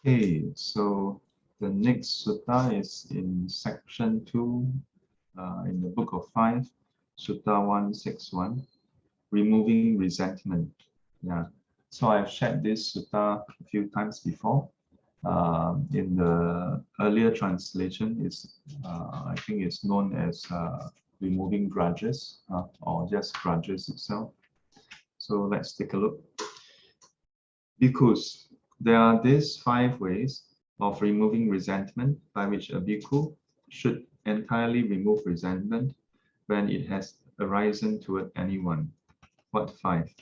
Okay, so the next sutta is in section 2 in the book of 5, Sutta 161, removing resentment. Yeah, so I've shared this sutta a few times before. In the earlier translation, I think it's known as removing grudges or just grudges itself. So let's take a look. Bhikkhus, there are these 5 ways of removing resentment by which a bhikkhu should entirely remove resentment when it has arisen toward anyone. What 5?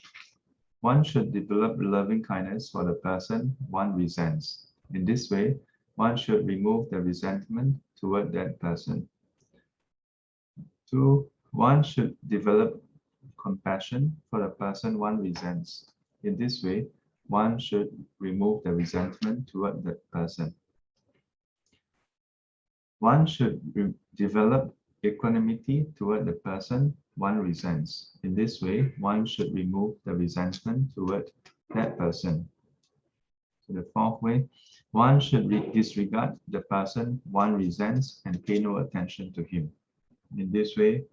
One should develop loving kindness for the person one resents. In this way, one should remove the resentment toward that person. 2. One should develop compassion for the person one resents. In this way, one should remove the resentment toward that person. One should develop equanimity toward the person one resents. In this way, one should remove the resentment toward that person. So the 4th way, one should disregard the person one resents and pay no attention to him. In this way,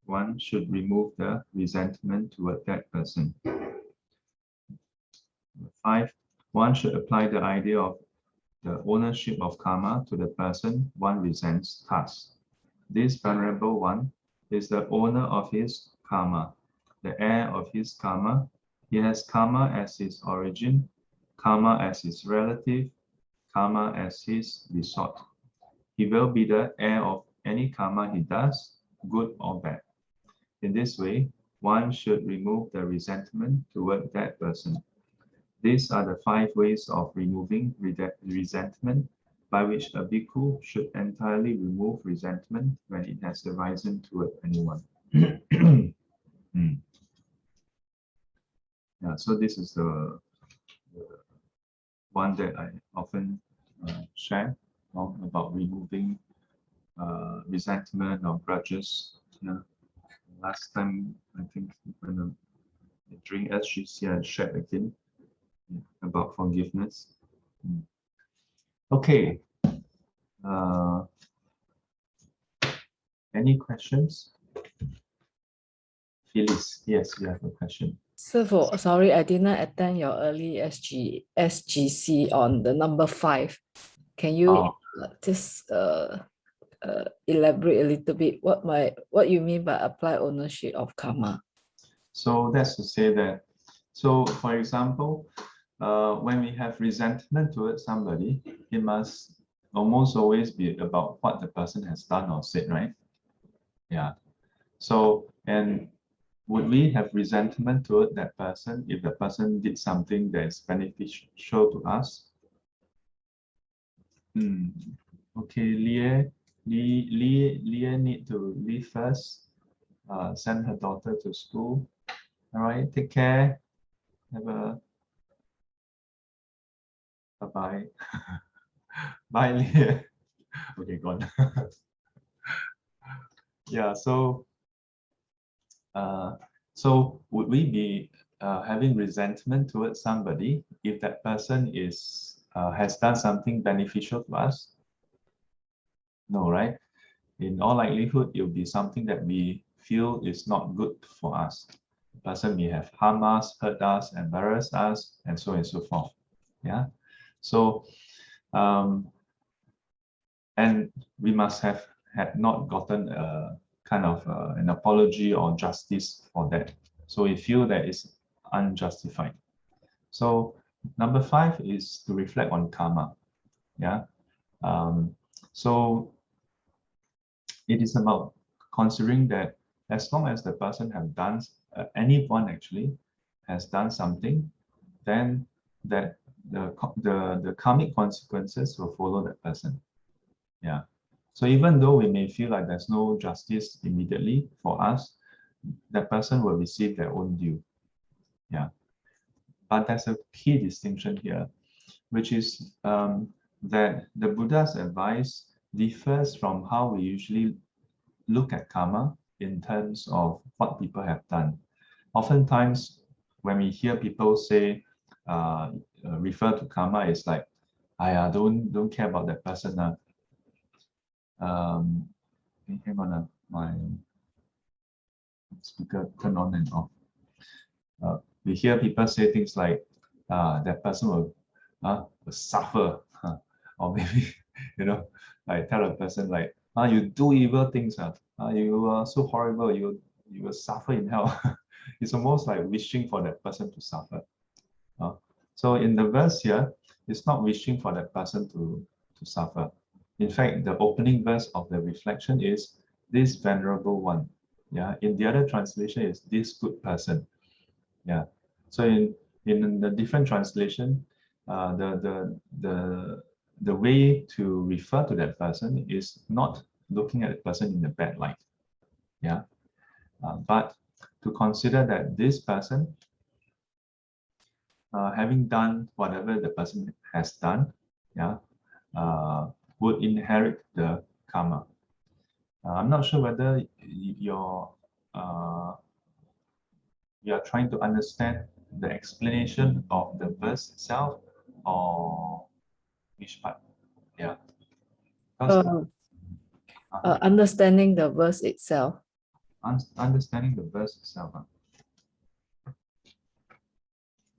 one should remove the resentment toward that person. 5, one should apply the idea of the ownership of karma to the person one resents thus. This venerable one is the owner of his karma, the heir of his karma. He has karma as his origin, karma as his relative, karma as his resort. He will be the heir of any karma he does, good or bad. In this way, one should remove the resentment toward that person. These are the 5 ways of removing resentment by which a bhikkhu should entirely remove resentment when it has arisen toward anyone. Yeah, so this is the one that I often share about removing resentment or grudges. Yeah. Last time, I think when during SGC, I shared again about forgiveness. Okay. Any questions? Phyllis, yes, you have a question. So sorry, I did not attend your early SGC on the number 5. Can you just elaborate a little bit what you mean by apply ownership of karma? So that's to say that, so for example, when we have resentment towards somebody, it must almost always be about what the person has done or said, right? Yeah. So, and would we have resentment toward that person if the person did something that is beneficial to us? Okay, Leah need to leave first. Send her daughter to school. All right, take care. Have a bye-bye. Bye, Leah. Okay, gone. Yeah, so would we be having resentment towards somebody if that person has done something beneficial to us? No, right? In all likelihood, it will be something that we feel is not good for us. The person may have harmed us, hurt us, embarrassed us, and so on and so forth. Yeah. So, and we must have had not gotten a kind of an apology or justice for that. So we feel that it's unjustified. So number 5 is to reflect on karma. Yeah. So it is about considering that as long as the person has done, anyone actually has done something, then that the karmic consequences will follow that person. Yeah. So even though we may feel like there's no justice immediately for us, that person will receive their own due. Yeah. But there's a key distinction here, which is that the Buddha's advice differs from how we usually look at karma in terms of what people have done. Oftentimes, when we hear people say, refer to karma is like, I don't care about that person. Hang on, my speaker turn on and off. We hear people say things like, that person will suffer, or maybe like tell a person like, you do evil things, you are so horrible, you will suffer in hell. It's almost like wishing for that person to suffer. So in the verse here, it's not wishing for that person to suffer. In fact, the opening verse of the reflection is this venerable one. Yeah. In the other translation is this good person. Yeah. So in the different translation, the way to refer to that person is not looking at the person in the bad light. Yeah. But to consider that this person, having done whatever the person has done, yeah, would inherit the karma. I'm not sure whether you're trying to understand the explanation of the verse itself or which part. Yeah. Understanding the verse itself. Understanding the verse itself.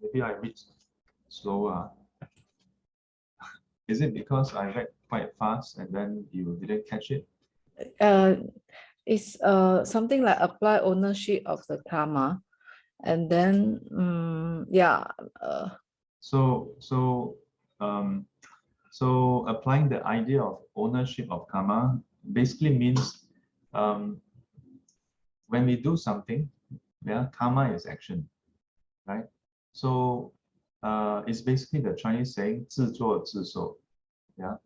Maybe I read slower. Is it because I read quite fast and then you didn't catch it? It's something like apply ownership of the karma, and then yeah. So applying the idea of ownership of karma basically means when we do something, yeah, karma is action, right? So it's basically the Chinese saying 自作自受, yeah.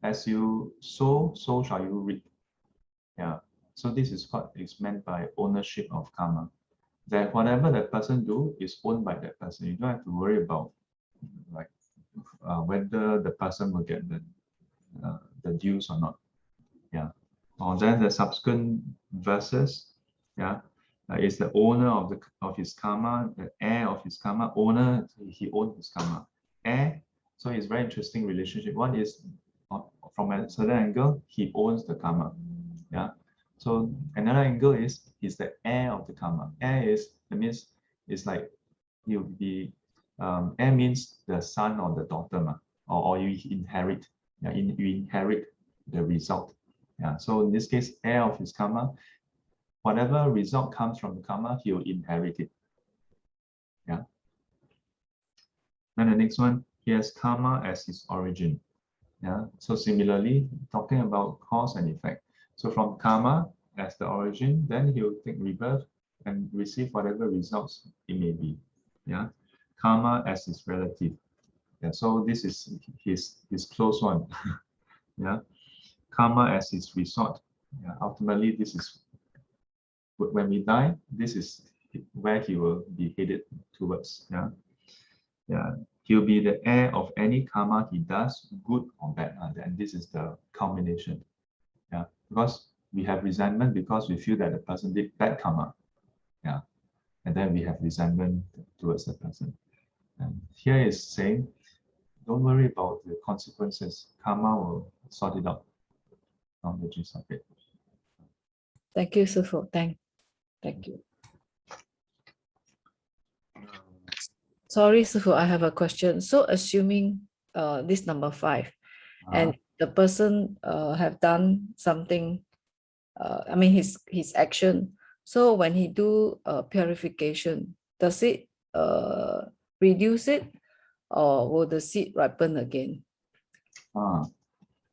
As you sow, so shall you reap. Yeah. So this is what is meant by ownership of karma. That whatever that person do is owned by that person. You don't have to worry about like whether the person will get the dues or not. Yeah. Or then the subsequent verses, yeah, is the owner of his karma, the heir of his karma. Owner, he owns his karma. Heir, so it's very interesting relationship. One is from a certain angle, he owns the karma. Yeah. So another angle is he's the heir of the karma. Heir means it's like he'll be heir means the son or the daughter, or you inherit. Yeah, you inherit the result. Yeah. So in this case, heir of his karma, whatever result comes from the karma, he will inherit it. Yeah. Then the next one, he has karma as his origin. Yeah. So similarly, talking about cause and effect. So from karma as the origin, then he will take rebirth and receive whatever results it may be. Yeah. Karma as his relative. Yeah. So this is his close one. Yeah. Karma as his resort. Yeah. Ultimately, this is when we die, this is where he will be headed towards. Yeah. Yeah. He'll be the heir of any karma he does, good or bad. And this is the culmination. Yeah. Because we have resentment because we feel that the person did bad karma. Yeah. And then we have resentment towards the person. And here is saying, don't worry about the consequences. Karma will sort it out on the gist of it. Thank you, Sifu. Thank you. Sorry, Sifu, I have a question. So assuming this number 5, and the person have done something, I mean his action. So when he do purification, does it reduce it, or will the seed ripen again?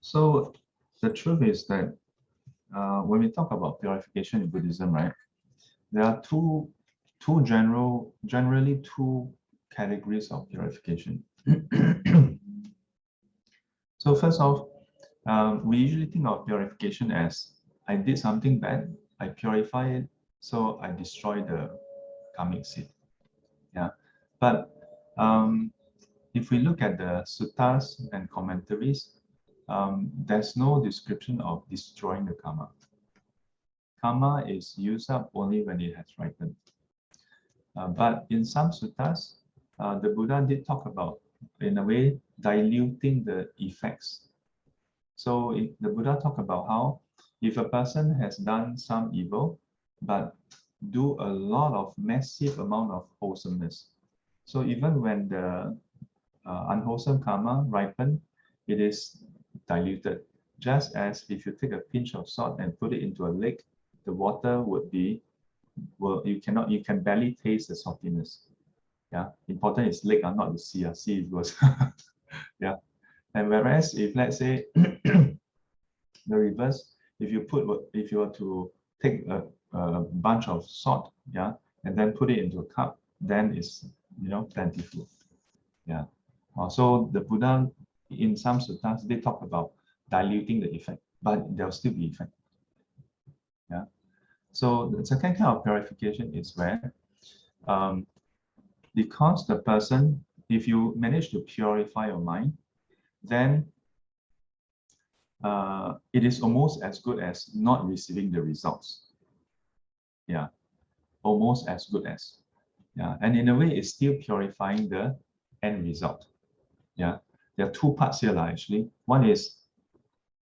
So the truth is that when we talk about purification in Buddhism, right, there are generally two categories of purification. So first off, we usually think of purification as I did something bad, I purify it, so I destroy the karmic seed. Yeah, but if we look at the suttas and commentaries, there's no description of destroying the karma. Karma is used up only when it has ripened. But in some suttas, the Buddha did talk about, in a way, diluting the effects. So the Buddha talked about how if a person has done some evil, but do a lot of massive amount of wholesomeness. So even when the unwholesome karma ripen, it is diluted. Just as if you take a pinch of salt and put it into a lake, the water would be, well, you can barely taste the saltiness. Yeah, important is lake, not the sea. Sea is worse. Yeah, and whereas if let's say the reverse, if you were to take a bunch of salt, yeah, and then put it into a cup, then it's plentiful. Yeah. So the Buddha, in some suttas, they talk about diluting the effect, but there'll still be effect. Yeah. So the second kind of purification is where, because the person, if you manage to purify your mind, then it is almost as good as not receiving the results. Yeah, almost as good as. Yeah, and in a way, it's still purifying the end result. Yeah, there are two parts here, actually. One is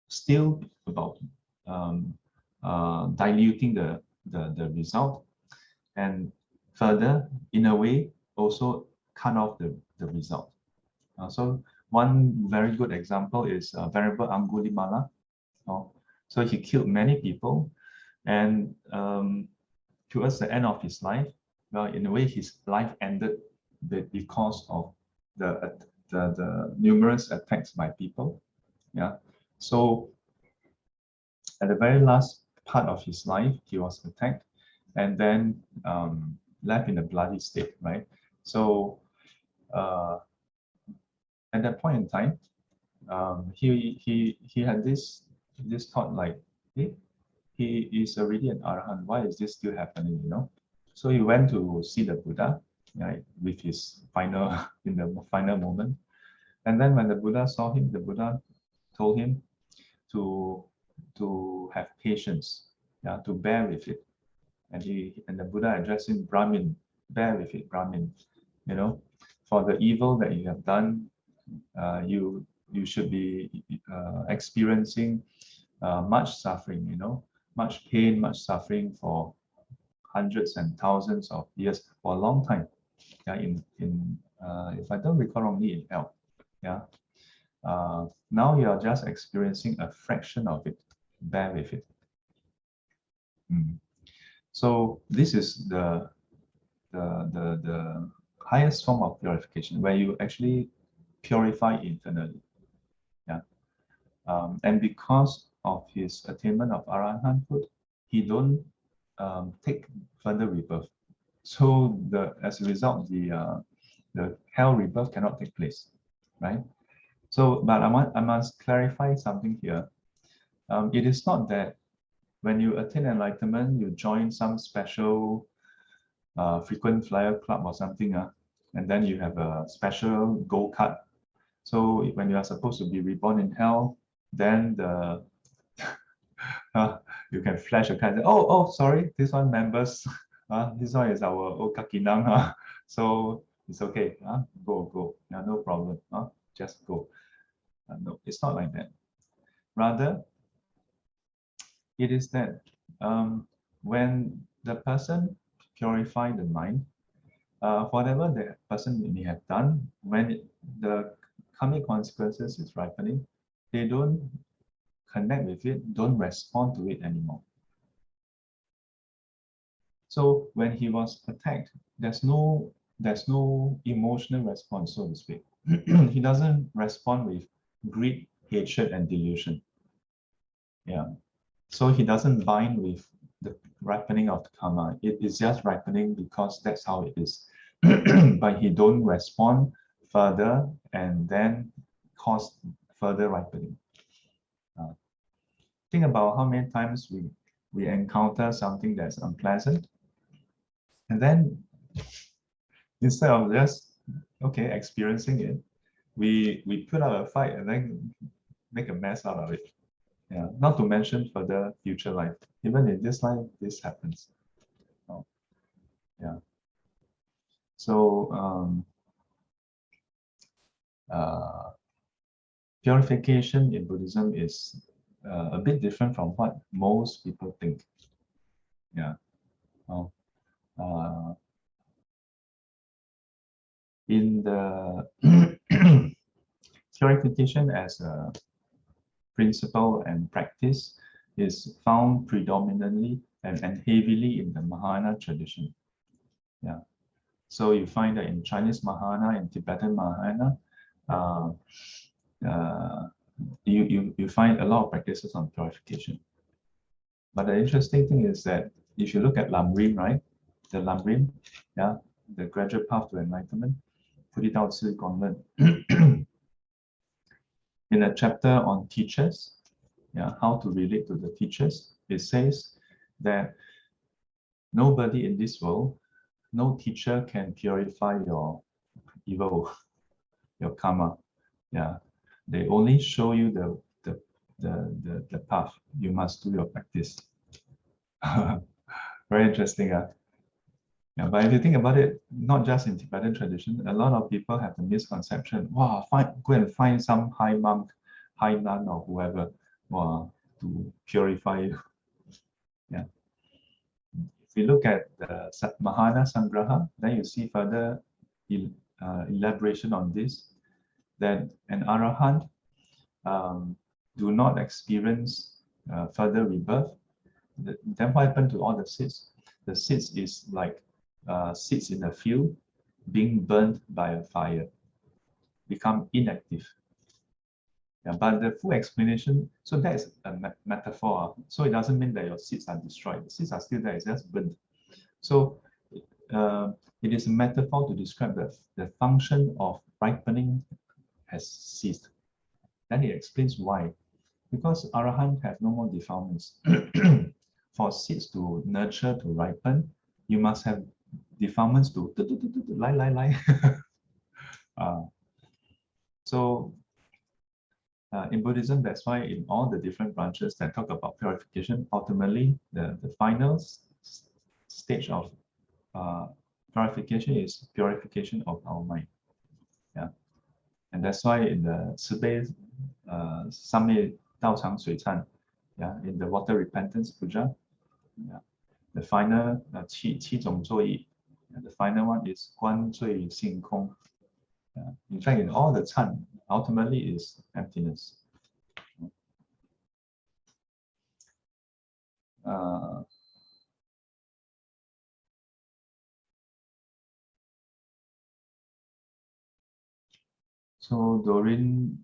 still about diluting the result, and further, in a way, also cut off the result. So one very good example is Venerable Angulimala. So he killed many people, and towards the end of his life, well, in a way, his life ended because of the numerous attacks by people. Yeah. So at the very last part of his life, he was attacked and then left in a bloody state, right? So at that point in time, he had this thought like, hey, he is already an arahant. Why is this still happening? So he went to see the Buddha, right, with his final in the final moment. And then when the Buddha saw him, the Buddha told him to have patience, yeah, to bear with it. And the Buddha addressed him, Brahmin, bear with it, Brahmin. For the evil that you have done, you should be experiencing much suffering, much pain, much suffering for hundreds and thousands of years, for a long time. Yeah, if I don't recall wrongly, in hell. Yeah. Now you are just experiencing a fraction of it. Bear with it. So this is the highest form of purification, where you actually purify internally. Yeah. And because of his attainment of arahanthood, he don't take further rebirth. So as a result, the hell rebirth cannot take place, right? So, but I must clarify something here. It is not that when you attain enlightenment, you join some special frequent flyer club or something, and then you have a special gold card. So when you are supposed to be reborn in hell, then you can flash a card. Oh, sorry, this one members. This one is our old kakinang. So it's okay. Go. Yeah, no problem. Just go. No, it's not like that. Rather, it is that when the person purify the mind, whatever the person may have done, when the karmic consequences is ripening, they don't connect with it, don't respond to it anymore. So when he was attacked, there's no emotional response, so to speak. He doesn't respond with greed, hatred, and delusion. Yeah. So he doesn't bind with the ripening of the karma. It is just ripening because that's how it is. But he don't respond further and then cause further ripening. Think about how many times we encounter something that's unpleasant, and then instead of just experiencing it, we put up a fight and then make a mess out of it. Yeah, not to mention for the future life. Even in this life, this happens. Yeah. So purification in Buddhism is a bit different from what most people think. Yeah. In the purification as a principle and practice is found predominantly and heavily in the Mahayana tradition. Yeah. So you find that in Chinese Mahayana and Tibetan Mahayana, you find a lot of practices on purification. But the interesting thing is that if you look at Lam-Rim, right? The Lam-Rim, yeah, the gradual path to enlightenment, 菩提道次光论. In a chapter on teachers, yeah, how to relate to the teachers, it says that nobody in this world, no teacher can purify your evil, your karma. Yeah, they only show you the path. You must do your practice. Very interesting. Yeah, but if you think about it, not just in Tibetan tradition, a lot of people have the misconception, wow, go and find some high monk, high nun or whoever, wow, to purify you. Yeah. If you look at the Mahayana Sangraha, then you see further elaboration on this, that an arahant do not experience further rebirth. Then what happened to all the seeds? The seeds is like seeds in a field being burned by a fire, become inactive. Yeah, but the full explanation, so that is a metaphor. So it doesn't mean that your seeds are destroyed. The seeds are still there, it's just burnt. So it is a metaphor to describe the function of ripening has ceased. Then it explains why. Because Arahant have no more defilements. For seeds to nurture, to ripen, you must have defilements to lie. So in Buddhism, that's why in all the different branches that talk about purification, ultimately the final stage of purification is purification of our mind. Yeah, and that's why in the 慈悲上面道场水忏, yeah, in the water repentance puja, yeah, the final 七种座椅, the final one is 观罪性空. Yeah. In fact, in all the chan, ultimately is emptiness. So Doreen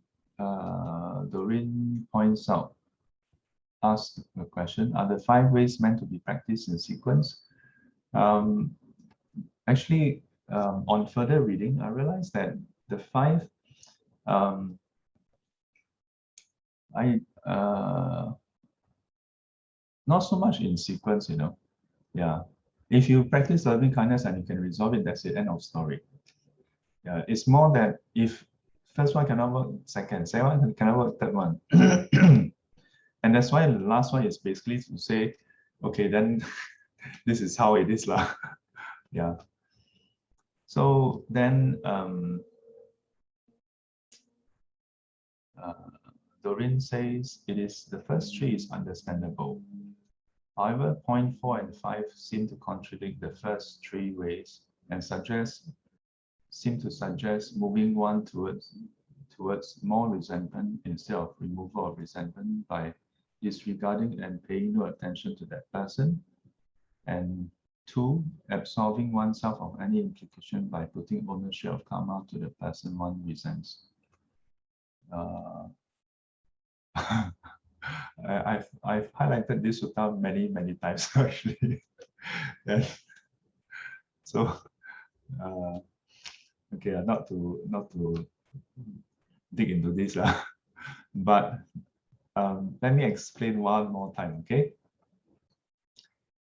points out, asks the question, are the 5 ways meant to be practiced in sequence? Actually, on further reading, I realized that the 5, not so much in sequence, you know. Yeah. If you practice loving kindness and you can resolve it, that's it, end of story. Yeah, it's more that if first one cannot work, second one cannot work, third one. And that's why the last one is basically to say, okay, then this is how it is lah. Yeah. So then Doreen says it is the first 3 is understandable. However, point 4 and 5 seem to contradict the first 3 ways and seem to suggest moving one towards more resentment instead of removal of resentment by disregarding and paying no attention to that person. And 2, absolving oneself of any implication by putting ownership of karma to the person one resents. I've highlighted this sutta many times actually. So okay, not to dig into this but let me explain one more time, okay?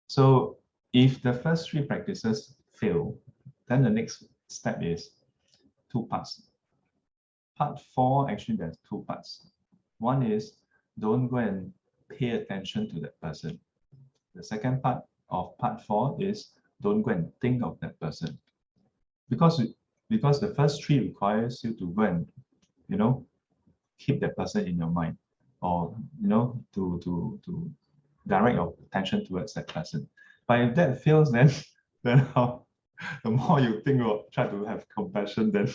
So if the first 3 practices fail, then the next step is 2 parts. Part 4, actually there's 2 parts. One is don't go and pay attention to that person. The second part of part 4 is don't go and think of that person. Because the first 3 requires you to go and keep that person in your mind, or to direct your attention towards that person. But if that fails, then how, the more you think or try to have compassion, then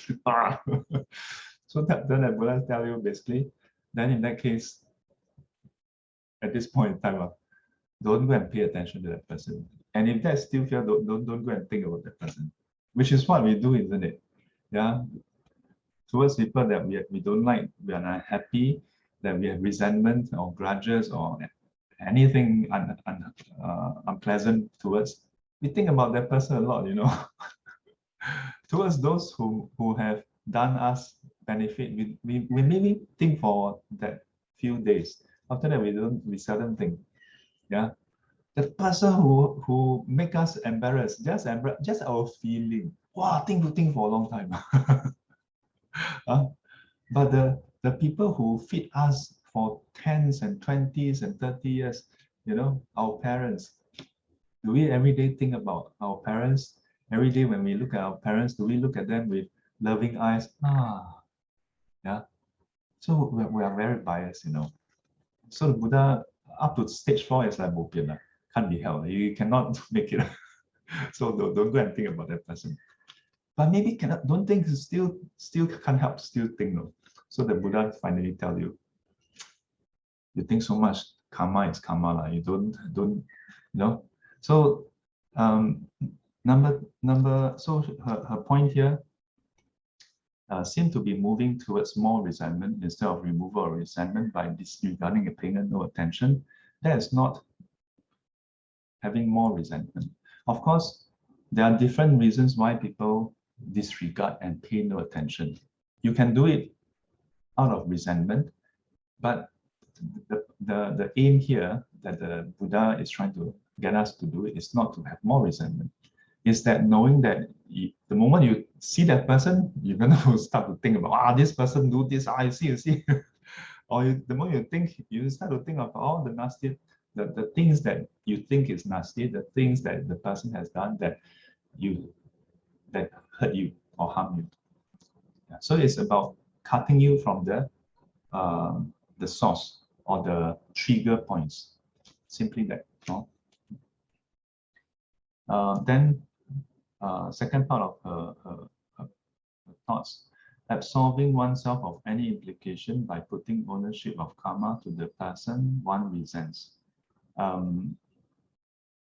so then the Buddha tell you basically, then in that case, at this point in time, don't go and pay attention to that person. And if that still fails, don't go and think about that person, which is what we do, isn't it? Yeah. Towards people that we don't like, we are not happy, that we have resentment or grudges or anything unpleasant towards, we think about that person a lot, Towards those who have done us benefit, we maybe think for that few days. After that, we seldom think. Yeah. The person who make us embarrassed, just our feeling. Wow, think for a long time. But the people who feed us for 10s and 20s and 30 years, our parents, do we every day think about our parents? Every day when we look at our parents, do we look at them with loving eyes? Yeah. So we are very biased, So the Buddha, up to stage 4 is like bopian, can't be held. You cannot make it. So don't go and think about that person. But maybe don't think, still can't help, still think. No. So the Buddha finally tell you, you think so much, karma is karma. You don't. So so her point here seem to be moving towards more resentment instead of removal of resentment by disregarding and paying no attention. That is not having more resentment. Of course, there are different reasons why people disregard and pay no attention. You can do it out of resentment, but the aim here that the Buddha is trying to get us to do it is not to have more resentment. Is that knowing that the moment you see that person, you're going to start to think about, this person do this, you see. Or the moment you think, you start to think of all the nasty, the things that you think is nasty, the things that the person has done that hurt you or harm you. Yeah. So it's about cutting you from the source or the trigger points. Simply that. Then second part of her thoughts, absolving oneself of any implication by putting ownership of karma to the person one resents.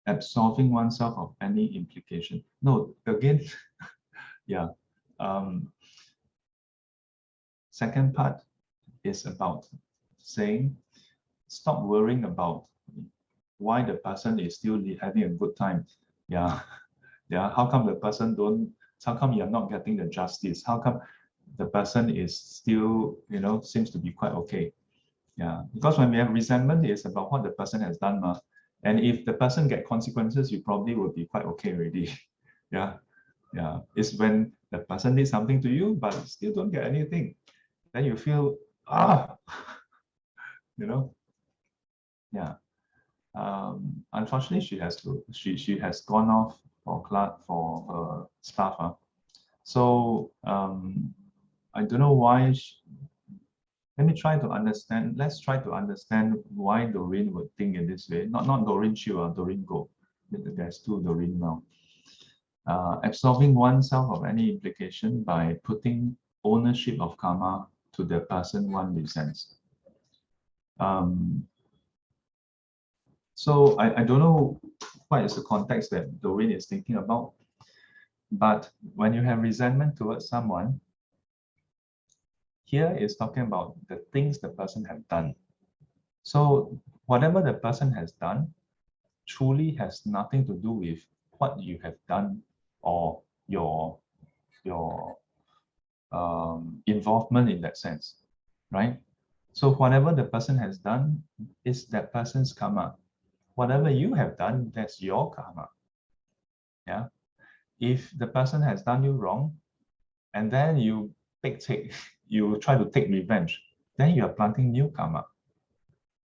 Absolving oneself of any implication. No, again, yeah. Second part is about saying, stop worrying about why the person is still having a good time. Yeah. How come the person how come you're not getting the justice? How come the person is still, seems to be quite okay? Yeah, because when we have resentment, it's about what the person has done. And if the person get consequences, you probably will be quite okay already. Yeah. It's when the person did something to you, but still don't get anything. Then you feel, Yeah. Unfortunately, she has gone off for her staff. So I don't know why. Let's try to understand why Doreen would think in this way. Not Doreen Chiu, Doreen Go. There's two Doreen now. Absolving oneself of any implication by putting ownership of karma to the person one resents. So I don't know what is the context that Doreen is thinking about, but when you have resentment towards someone, here is talking about the things the person has done. So whatever the person has done truly has nothing to do with what you have done or your involvement in that sense, right? So whatever the person has done is that person's karma. Whatever you have done, that's your karma. Yeah. If the person has done you wrong, and then you try to take revenge, then you are planting new karma.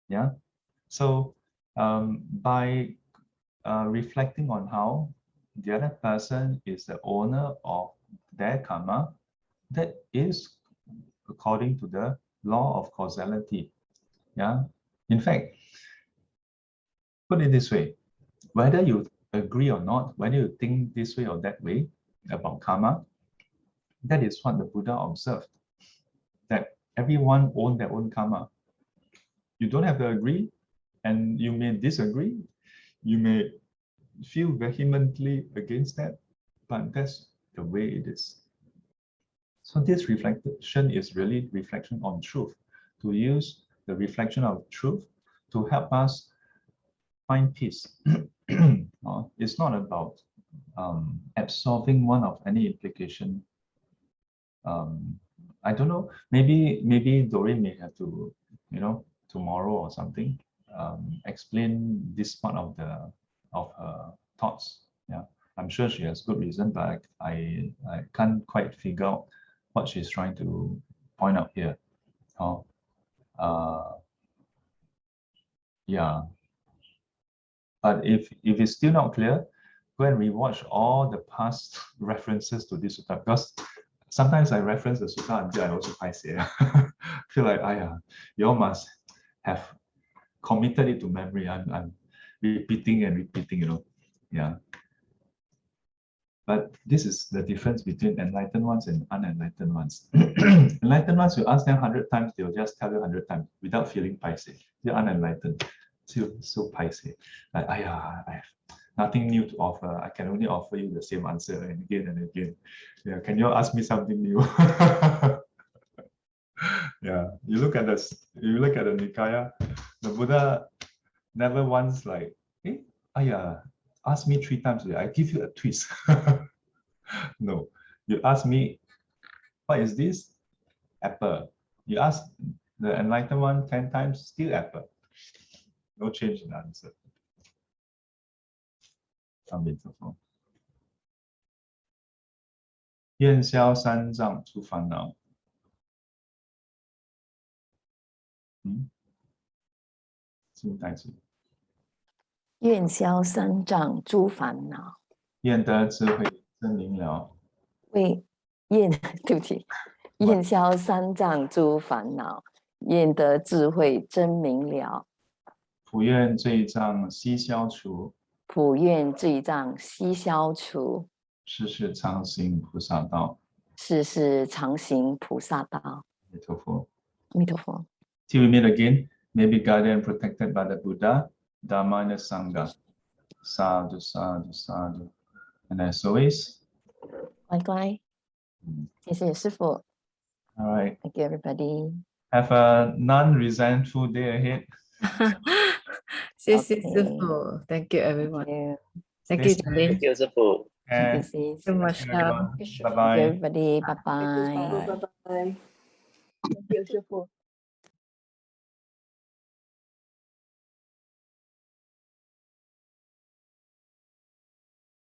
Yeah. So by reflecting on how the other person is the owner of their karma, that is according to the law of causality. Yeah. In fact, put it this way, whether you agree or not, whether you think this way or that way about karma, that is what the Buddha observed, that everyone owns their own karma. You don't have to agree, and you may disagree, you may feel vehemently against that, but that's the way it is. So this reflection is really reflection on truth, to use the reflection of truth to help us find peace. It's not about absorbing one of any implication. I don't know, maybe Doreen may have to, tomorrow or something, explain this part of her thoughts. Yeah, I'm sure she has good reason, but I can't quite figure out what she's trying to point out here. Yeah, but if it's still not clear, go and rewatch all the past references to this sutta, because sometimes I reference the sutta until I also feel like you all must have committed it to memory. I'm repeating and repeating, yeah. But this is the difference between enlightened ones and unenlightened ones. Enlightened ones, you ask them 100 times, they'll just tell you 100 times without feeling paiseh. They're unenlightened, still so paiseh. Like, I have nothing new to offer. I can only offer you the same answer and again. Yeah, can you ask me something new? Yeah, you look at the Nikaya, the Buddha never once like, ask me 3 times today, I give you a twist. No, you ask me, what is this? Apple. You ask the enlightened one 10 times, still apple. No change in the answer. 愿消三障诸烦恼。什么代志？愿消三障诸烦恼，愿得智慧真明了。对不起，愿消三障诸烦恼，愿得智慧真明了。普愿罪障悉消除，普愿罪障悉消除，世世常行菩萨道。世世常行菩萨道。弥陀佛。阿弥陀佛。Till we meet again, may be guided and protected by the Buddha, Dhamma, and the Sangha. Sadhu, sadhu, sadhu. And as always, 乖乖，谢谢师父。All right. Thank you, everybody. Have a non-resentful day ahead. 谢谢师父 Thank you everyone. Thank you, Jolene. Thank you, 师父。And This is So much love. bye bye. everybody. Bye bye. Bye bye. Thank you, 师父。